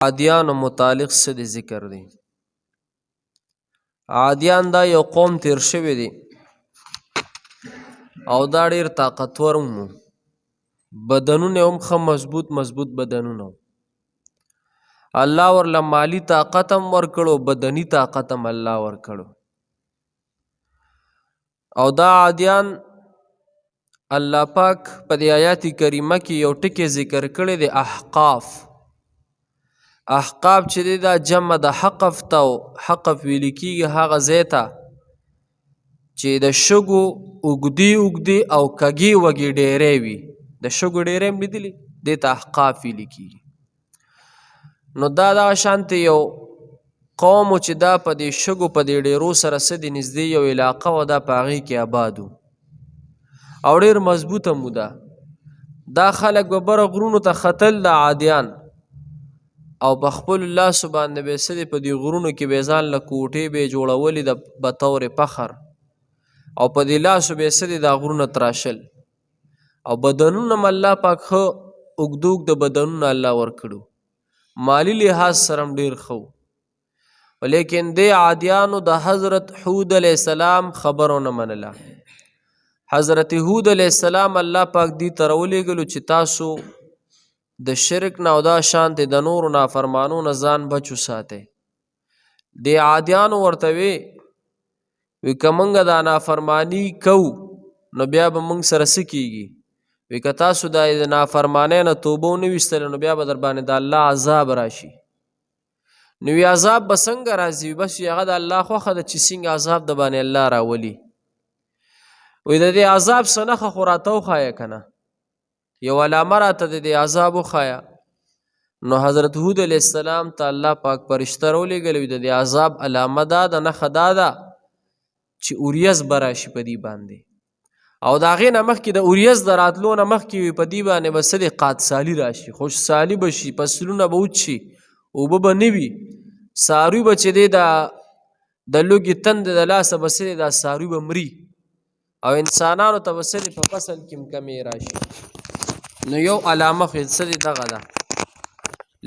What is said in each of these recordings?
عادیانو متعلق څه د ذکر دی. عادیان دا یو قوم تیر شوی دی او دا ډیر طاقتور وو، بدنونه هم ښه مضبوط بدنونه وو. الله ورله مالی طاقت هم ورکړو، بدني طاقت هم الله ورکړو. او دا عادیان الله پاک په دې آیات کریمه کې یو ټکی ذکر کړی دی، احقاف. احقاف چې دی دا جمع د حقف ته او حقف ویل کېږي هغه ځای ته چې د شګو اوږدې او کږې وږې ډیرې وي. د شګو ډیرې هم لیدلي، دې ته احقاف ویل کېږي. نو دا دغه شانتې یو قوم و چې دا په دې شګو په دې ډیرو سره څه دي نږدې یو علاقه وه، دا په هغې کې آباد و او ډیر مضبوطه مو ده. دا خلک به بره غرونو ته ختل د عادیان او په خپل لاسو باندې به څه دی په دې غرونو کې به ځان له کوټې به یې جوړولې د بطور فخر، او په دې لاسو به یې څه دی دا غرونه تراشل. او بدنونه هم الله پاک ښه اوږده بدنونه الله ورکړو، مالی لحاظ سره هم ډېر ښه و. ولیکن دې عادیانو د حضرت هود علیه السلام خبره ونه منله. حضرت هود علیه السلام الله پاک دې ته راولېږلو چې تاسو د شرک نه او دا شانتې د نورو نافرمانو نه ځان بچ وساتئ. دې عادیانو ورته وی که موږ دا نافرمانی کوو نو بیا به موږ سره څه کېږي؟ وی که تاسو د نافرمانۍ نه توبه ونه ویستله نو بیا به در باندې د الله عذاب راشي. نو وی عذاب به څنګه راځي؟ بس هغه د الله خوښه ده چې څنګه عذاب د باندې الله راولي. وی د دې عذاب څه نښه خو راته وښایه که نه، یو علامه راته د دې عذاب وښایه. نو حضرت هود علیه السلام ته الله پاک فرشته راولېږلی، د دې عذاب علامه دا ده، نښه دا ده چې اوریځ به راشي په دې باندې. او د هغې نه مخکې د اوریځ د راتلو نه مخکې وي په دې باندې به څه دی قادسالي راشي، خوشسالي به شي، فصلونه به وچ شي، اوبه به نه وي، څاروي به چې دی د لوږې تندې د لاسه به څه دی دا څاروي به مري، او انسانانو ته به څه دی په فصل کې هم کمې راشي. نو یو علامه خو څه دی دغه ده.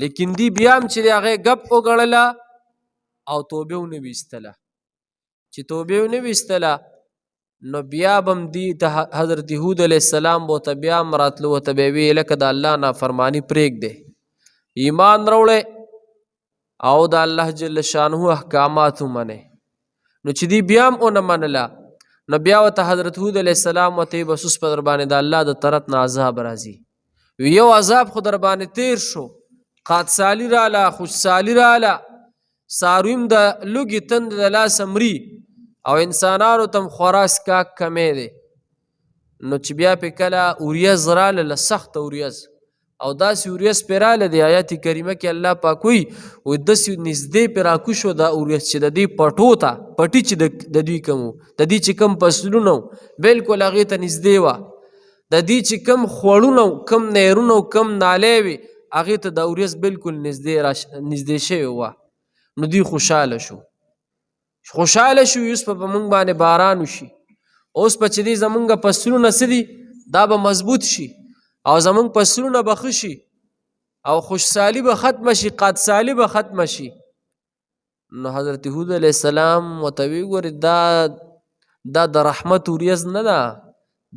لیکن دی بیا هم چې د هغې ګپ وګڼله او توبې ونه ویستله. چې توبې ونه ویستله نو بیا به هم دی د حضرت هود علیه السلام به ورته بیا هم راتلو، ورته به یې ویې لکه د الله نافرماني پرېږدی، ایمان راوړی او د الله جل شانه احکامات ومنئ. نو چې دی بیا هم ونه منله نو بیا ورته حضرت هود علیه السلام ورته یې بس اوس په در باندې د الله د طرف نه عذاب راځي. یو عذاب خو در باندې تیر شو، قادسالي راله، خوشسالي راله، څاروي هم د لوږې تندې د لاسه مري، او انسانانو ته هم خوراک څښاک کمی دی. نو چې بیا پې کله اوریځ راله، سخته اوریځ، او داسې اوریځ پې راله د آیات کریمه کې الله پاک وایي داسې نږدې پې راکوش و دا اوریځ چې د دې پټو ته پټي چې د دوی کوم و، د دې چې کوم فصلونه و بلکل هغې ته نږدې وه، د دې چې کوم خوړونه و، کوم نهرونه و، کوم نالۍ وې هغې ته د اوریځ بلکل نږدې شوې وه. نو دوی خوشحاله شو اوس په موږ باندې باران وشي، اوس په چې دی زمونږ فصلونه څه دي دا به مضبوط شي او زمونږ فصلونه به ښه شي او خوشسالي به ختمه شي، قادسالي به ختمه شي. نو حضرت هود علیه السلام ورته ویې ګورې دا د رحمت اوریځ نه ده،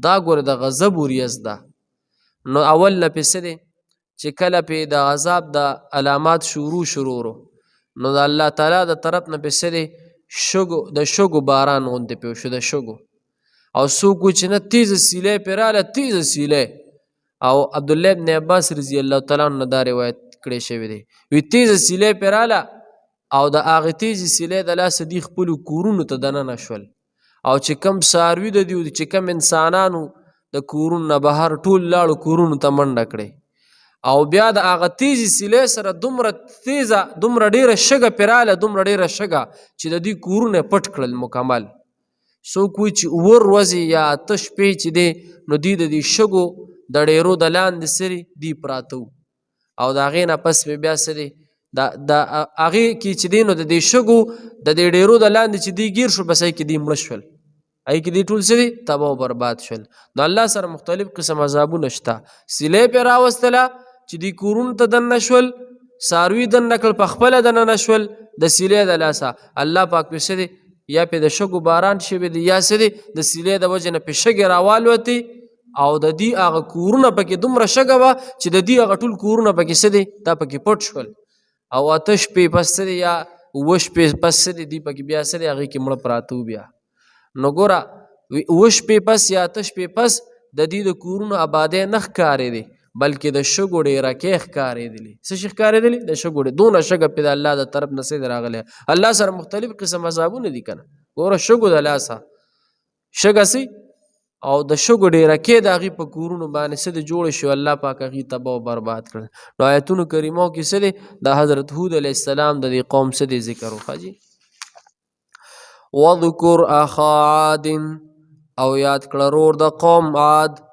دا ګورې د غضب اوریځ ده. نو اول نه پې څه دی چې کله پې د عذاب د علامات شروع نو د الله تعالی د طرف نه پې څه دی د شګو باران غوندې پې وشو، د شګو. او څوک و چې نه تیزه سیلی پې راله، تیزه سیلی. او عبدالله ابن عباس رضی الله تعالی عنه نه دا روایت کړی شوی دی، وی تیزه سیلی پې راله او د هغې تیزې سیلی د لاسه دوی خپلو کورونو ته دننه شول، او چې کم څاروي د دوی چې کم انسانانو د کورونو نه بهر ټول لاړو کورونو ته منډه کړی. او بیا د هغه تیزې سیلی سره دومره تیزه دومره ډیره شګه پې راله، دومره ډیره شګه چې د دوی کورونه پټ کړل مکمل. څوک وایي چې 7 ورځې یا 8 شپې چې دی نو دوی د دې شګو د ډیرو د لاندې سرې دوی پراته وو. او د هغې نه پس مې بیا څه دی د هغې کې چې دی نو د دې شګو د دې ډیرو د لاندې چې دوی ګیر شو بس هغې کې دوی مړه شول، هغې کې دوی ټول څه دی تباه و برباد شول. نو الله سره مختلف قسم عذابونه شته. سیلی پې راوستله چې دوی کورونو ته دننه شول، ساروي دننه کړل په خپله دننه شول د سیلې د لاسه الله پاک پې څه دی یا پې د شګو باران شوی دی یا څه دی د سیلې د وجې نه پې شګې راوالوتې او د دې هغه کورونه پکې دومره شګه وه چې د دې هغه ټول کورونه پکې څه دی دا پکې پټ شول او 8 شپې پس څه دی یا 9 شپې پس څه دی دوی پکې بیا څه دی هغې کې مړه پراته بیا نو ګوره 9 شپې پس یا 8 شپې پس د دې د کورونو آبادۍ نه ښکارېدې بلکې د شګو ډېرکې ښکارېدلې څه شي ښکارېدلې د شګو دونه شګه پې د الله د طرف نه څه دی راغلی الله سره مختلف قسم عذابونه دي که نه ګوره شګو د لاسه شګه سي او د شګو ډېرکې د هغې په کورونو باندې څه دی جوړې شوې الله پاک هغې تباه او برباد کړل نو آیتونو کریمو کې څه دی د حضرت هود علیه السلام د دې قوم څه دی ذکر وکړه جي وذکر اخا عاد او یاد کړه رور د قوم عاد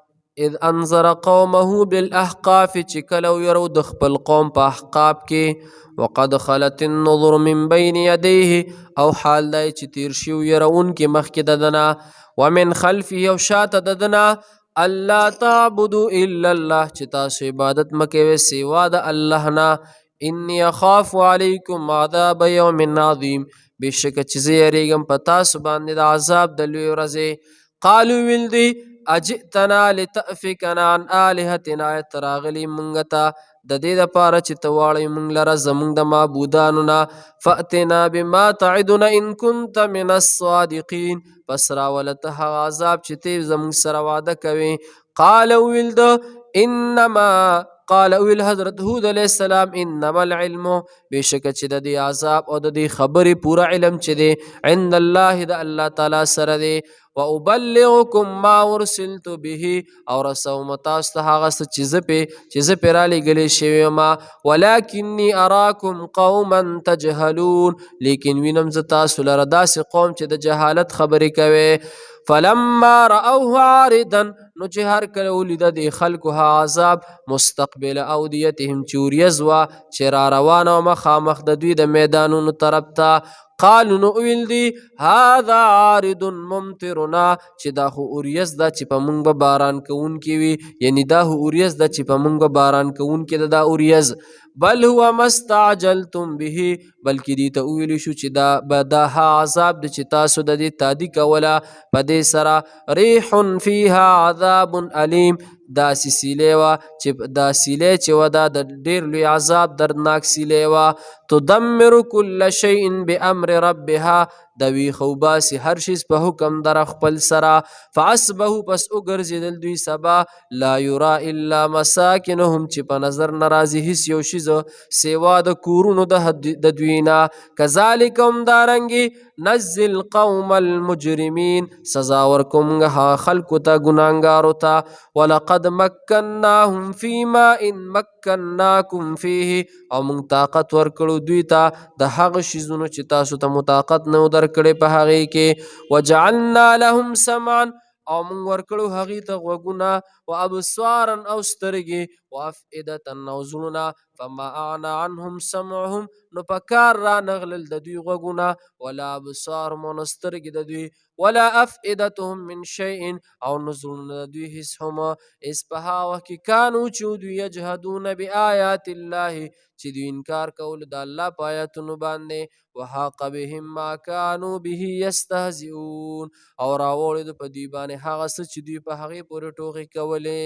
اذ انذر قومه بالاحقاف چې کله ویرو د خپل قوم په احقاف کې وقد خلت النظر من بین یدیه او حال دی چې تیر شي ویرونکي مخکې د دنه ومن خلفه او شاته د دنه الله تعبدوا الا الله چې تاسو عبادت مکوئ سوا د الله نه انی اخاف علیکم عذاب یوم عظیم بېشکه چې زه یریږم په تاسو باندې د عذاب د لوی ورځې قالو ویل دی اجئتنا لتأفکنا عن آلهتنا ته راغلي مونږ ته د دې دپاره چې ته واړئ مونږ لره زمونږ د معبودانو نه فأتنا بما تعدنا ان كنت من الصادقین پس راوله ته هغه عذاب چې ته زمونږ سره واده کوې قال ویل ده انما قال ویل حضرت هود علیه السلام انما العلم بېشکه چې د دې عذاب او د دې خبرې پوره علم چې دی عند الله د الله تعالی سره دی وابلغکم ما ارسلت به او رسوم تاسو ته هغه څه چې زه پې رالیږلی شوی یم ولکني اراکم قوما تجهلون لیکن وینم زه تاسو لره داسې قوم چې د جهالت خبرې کوي فلما رأوه عارضا نو چې هر کله ولیده د خلکو ها عذاب مستقبل اودیتهم چې وریځ وه چې را روانه وه مخامخ د دوی د میدانونو طرف ته قالو نو ویل دی هذا عارض ممطرنا چې دا خو وریځ ده چې په موږ به باران کوونکې وي یعنی دا خو وریځ ده چې په موږ به باران کوونکې ده دا وریځ بل هو ما استعجلتم به بلکې دې ته وویلی شو چې دا عذاب دی چې تاسو د دې تادي کوله په دې سره ریح فیها عذاب علیم داسې سیلې وه چې دا سیلې چې وه دا د ډېر لوی عذاب دردناک سیلې وه تدمر کل شیء بامر ربها د ویښه وباسي هر شیز په حکم در خپل سره فاصبحوا پس وګرځېدل دوی سبا لا یرا الا مساکنهم چې په نظر نه راځي هېڅ یو شیز سوا د کورونو د دوی نه کذلک همدارنګې نزل القوم المجرمین سزا ورکوم خلکو ته ګناهګارو ته ولقد مکناهم فیما ان مکناکم فیه او موږ طاقت ورکړو دوی ته د هغه شیزونو چې تاسو ته مو طاقت نه درکړې په هغې کې وجعلنا لهم سمعا او موږ ورکړو هغې ته غوږونه وابصارا او سترګې وافئدة او زړونه فما اغنى عنهم سمعهم نو په کار را نغلل د دوی غوږونه ولا ابصارهم او نه سترګې د دوی ولا افئدتهم من شیء او نه زړونه د دوی هېڅ هم اذ په هغه وخت کې کانو چې دوی یجهدون بآیات الله چې دوی انکار کولو د الله په آیاتونو باندې وحاق بهم ما كانوا به یستهزئون او راوړېدو په دوی باندې هغه څه چې دوی په هغې پورې ټوغې کولې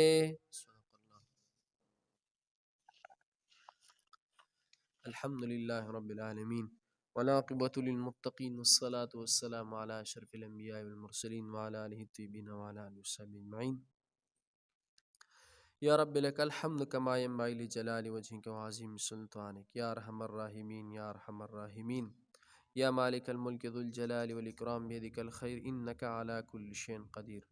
الحمد لله رب العالمين والعاقبة للمتقين والصلاة والسلام على أشرف الأنبياء والمرسلين وعلى آله الطيبين وعلى آله وصحبه أجمعين يا رب لك الحمد كما ينبغي لجلال وجهك وعظيم سلطانك يا أرحم الراحمين يا أرحم الراحمين يا مالك الملك ذو الجلال والإكرام بيدك الخير إنك على كل شيء قدير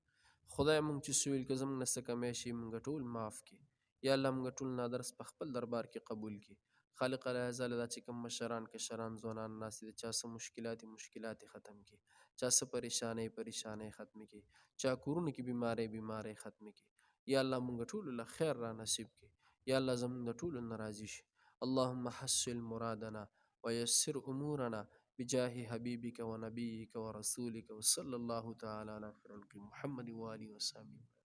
خدای مونږ چې سویل که زموږ نه څه کمی شي مونږ ټول معاف کړي یا الله مونږ ټول نادرس په خپل دربار کې قبول کړي خالق العزل دا چې کوم مشران کشران ځوانان ناست دي چا څه مشکلات ختم کړي چا څه پریشانۍ ختم کړي چا کورونو کې بیماری ختم کړي یا الله مونږ ټولو له خیر را نصیب کړي یا الله زمونږ د ټولو نه راضي شي اللهم حصل مرادنا ويسر امورنا بجاه حبيبك ونبيك ورسولك وصلى الله تعالى على خير محمد وآله وصحبه